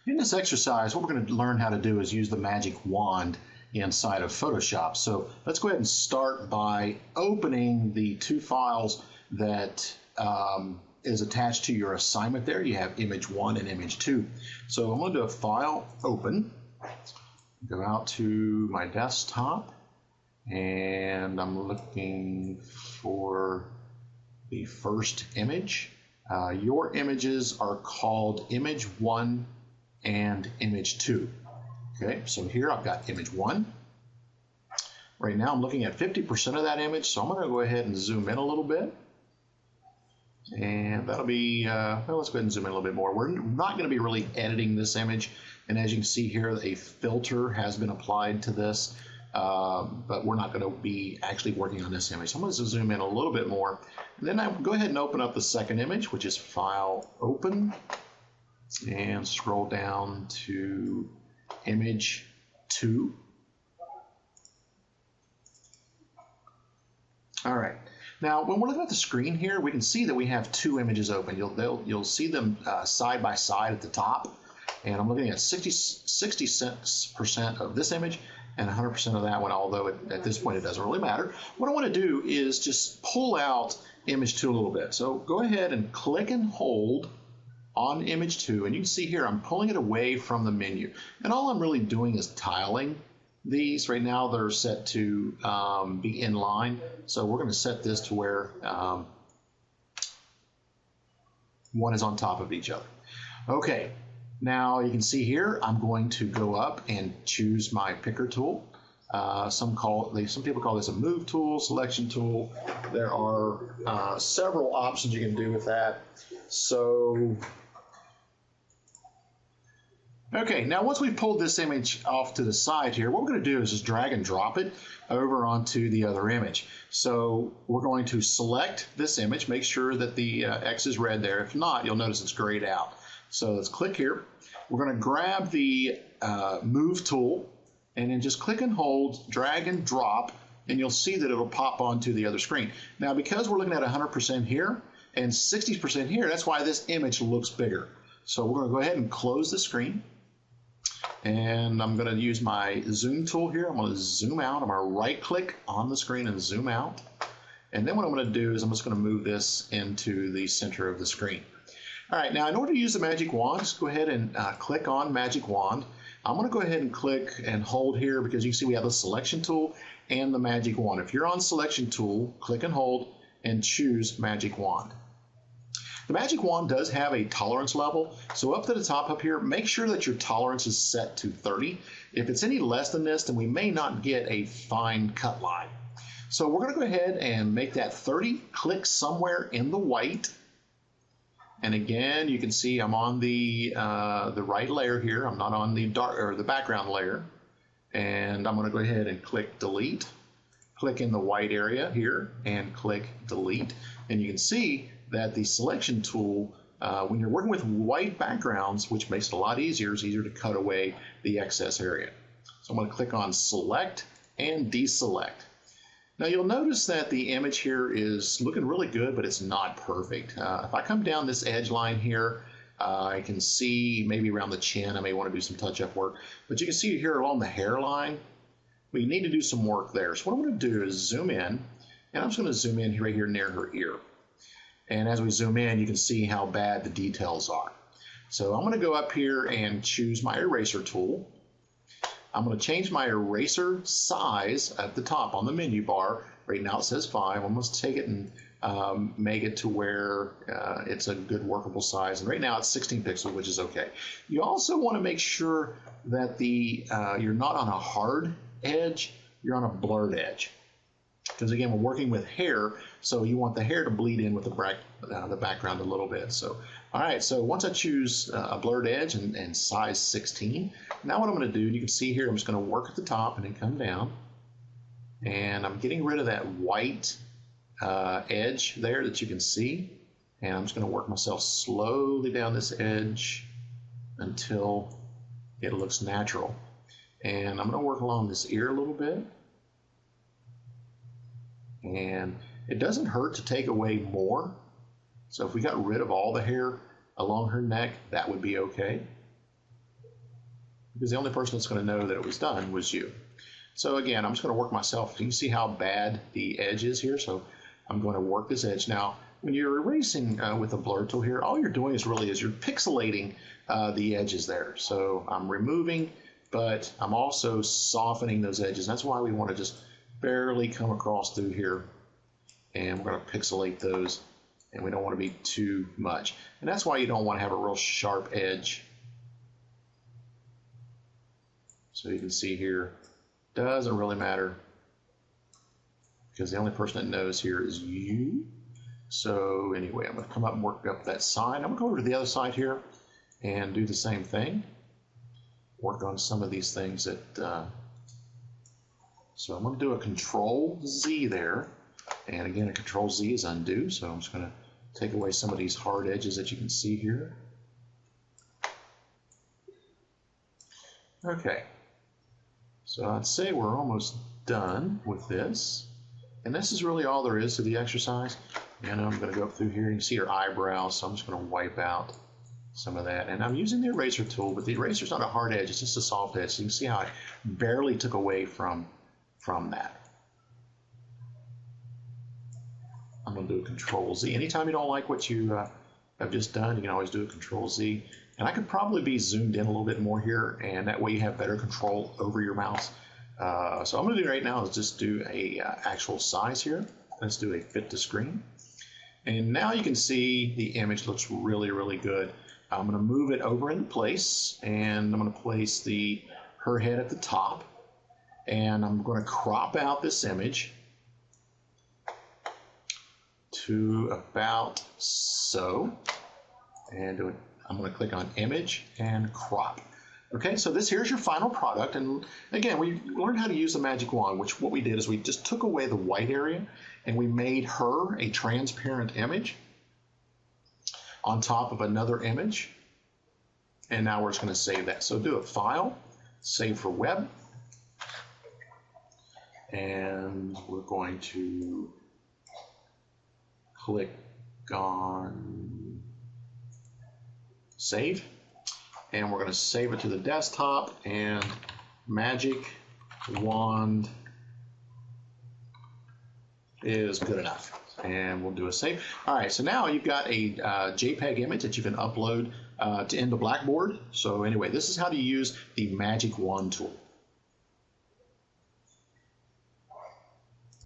In this exercise, what we're going to learn how to do is use the magic wand inside of Photoshop. So let's go ahead and start by opening the two files that is attached to your assignment there. You have image 1 and image 2. So I'm going to do a file, open, go out to my desktop, and I'm looking for the first image. Your images are called image 1 and image 2. Okay, so here I've got image 1. Right now I'm looking at 50% of that image, so I'm going to go ahead and zoom in a little bit. And that'll be, well, let's go ahead and zoom in a little bit more. We're not going to be really editing this image, and as you can see here, a filter has been applied to this, but we're not going to be actually working on this image. So I'm going to zoom in a little bit more, and then I go ahead and open up the second image, which is File, Open, and scroll down to image 2. All right. Now, when we're looking at the screen here, we can see that we have two images open. You'll see them side by side at the top, and I'm looking at 66% of this image and 100% of that one, although at this point it doesn't really matter. What I want to do is just pull out image 2 a little bit. So go ahead and click and hold on image 2, and you can see here I'm pulling it away from the menu. And all I'm really doing is tiling these. Right now they're set to be in line, so we're going to set this to where one is on top of each other. Okay, now you can see here I'm going to go up and choose my picker tool. Some people call this a move tool, selection tool. There are several options you can do with that. So okay, now once we've pulled this image off to the side here, what we're going to do is just drag and drop it over onto the other image. So we're going to select this image, make sure that the X is red there. If not, you'll notice it's grayed out. So let's click here. We're going to grab the Move tool and then just click and hold, drag and drop, and you'll see that it'll pop onto the other screen. Now, because we're looking at 100% here and 60% here, that's why this image looks bigger. So we're going to go ahead and close the screen. And I'm going to use my zoom tool here. I'm going to zoom out. I'm going to right click on the screen and zoom out. And then what I'm going to do is I'm just going to move this into the center of the screen. All right, now in order to use the magic wand, just go ahead and click on magic wand. I'm going to go ahead and click and hold here because you can see we have the selection tool and the magic wand. If you're on selection tool, click and hold and choose magic wand. The magic wand does have a tolerance level, so up to the top up here, make sure that your tolerance is set to 30. If it's any less than this, then we may not get a fine cut line. So we're going to go ahead and make that 30. Click somewhere in the white, and again, you can see I'm on the right layer here. I'm not on the dark or the background layer, and I'm going to go ahead and click delete. Click in the white area here and click delete, and you can see that the selection tool, when you're working with white backgrounds, which makes it a lot easier, it's easier to cut away the excess area. So I'm going to click on select and deselect. Now you'll notice that the image here is looking really good, but it's not perfect. If I come down this edge line here, I can see maybe around the chin, I may want to do some touch-up work, but you can see here along the hairline, we need to do some work there. So what I'm going to do is zoom in, and I'm just going to zoom in right here near her ear. And as we zoom in, you can see how bad the details are. So I'm going to go up here and choose my eraser tool. I'm going to change my eraser size at the top on the menu bar. Right now it says 5. I'm going to take it and make it to where it's a good workable size. And right now it's 16 pixels, which is okay. You also want to make sure that you're not on a hard edge, you're on a blurred edge. Because again, we're working with hair, so you want the hair to bleed in with the background a little bit. So, all right, so once I choose a blurred edge and size 16, now what I'm going to do, you can see here, I'm just going to work at the top and then come down. And I'm getting rid of that white edge there that you can see. And I'm just going to work myself slowly down this edge until it looks natural. And I'm going to work along this ear a little bit. And it doesn't hurt to take away more. So if we got rid of all the hair along her neck, that would be okay. because the only person that's going to know that it was done was you. So again, I'm just going to work myself. You can see how bad the edge is here. So I'm going to work this edge. Now, when you're erasing with the blur tool here, all you're doing is you're pixelating the edges there. So I'm removing, but I'm also softening those edges. That's why we want to just barely come across through here. And we're going to pixelate those. And we don't want to be too much. And that's why you don't want to have a real sharp edge. So you can see here, doesn't really matter because the only person that knows here is you. So anyway, I'm going to come up and work up that side. I'm going to go over to the other side here and do the same thing. Work on some of these things that, so I'm going to do a Control Z there. And again, a Control Z is undo. So I'm just going to take away some of these hard edges that you can see here. Okay. So I'd say we're almost done with this. And this is really all there is to the exercise. And I'm going to go up through here and you see your eyebrows, so I'm just going to wipe out some of that. And I'm using the eraser tool, but the eraser's not a hard edge, it's just a soft edge. So you can see how I barely took away from that. I'm going to do a Control Z. Anytime you don't like what you have just done, you can always do a Control Z. And I could probably be zoomed in a little bit more here, and that way you have better control over your mouse. So I'm going to do right now is just do a actual size here. Let's do a fit to screen. And now you can see the image looks really, really good. I'm going to move it over into place, and I'm going to place her head at the top. And I'm going to crop out this image to about so. And I'm going to click on Image and Crop. Okay, so here's your final product. And again, we learned how to use the magic wand, which what we did is we just took away the white area and we made her a transparent image on top of another image. And now we're just going to save that. So do a File, Save for Web. And we're going to click on Save. And we're going to save it to the desktop, and magic wand is good enough. And we'll do a save. All right, so now you've got a JPEG image that you can upload into Blackboard. So anyway, this is how to use the magic wand tool.